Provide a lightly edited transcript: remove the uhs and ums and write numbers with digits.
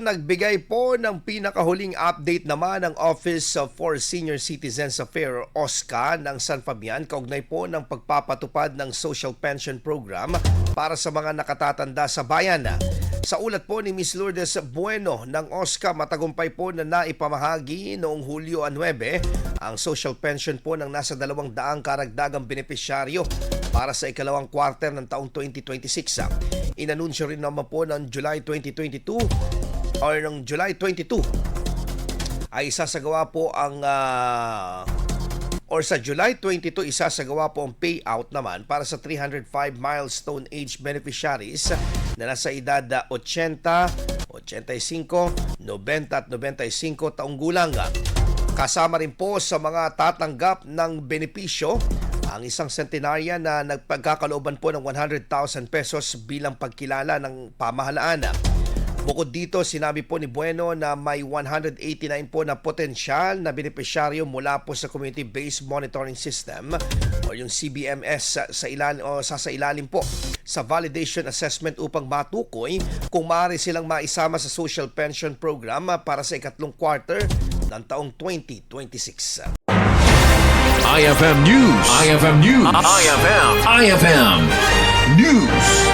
Nagbigay po ng pinakahuling update naman ang Office for Senior Citizens Affairs o OSCA ng San Fabian kaugnay po ng pagpapatupad ng Social Pension Program para sa mga nakatatanda sa bayan. Sa ulat po ni Ms. Lourdes Bueno ng OSCA, matagumpay po na naipamahagi noong Hulyo 9 ang social pension po ng nasa 200 karagdagang benepisyaryo para sa ikalawang quarter ng taong 2026. Inanunsyo rin naman po ng July 2022 or noong July 22 ay isasagawa po ang sa July 22 isasagawa po ang payout naman para sa 305 milestone age beneficiaries na nasa edad 80, 85, 90 at 95 taong gulang. Kasama rin po sa mga tatanggap ng benepisyo ang isang centenarya na nagpagkakalooban po ng 100,000 pesos bilang pagkilala ng pamahalaan. Bukod dito, sinabi po ni Bueno na may 189 po na potensyal na benepisyaryo mula po sa Community-Based Monitoring System o yung CBMS sa ilalim po sa validation assessment upang matukoy kung maaari silang maisama sa social pension program para sa ikatlong quarter ng taong 2026. IFM News. IFM News. IFM News.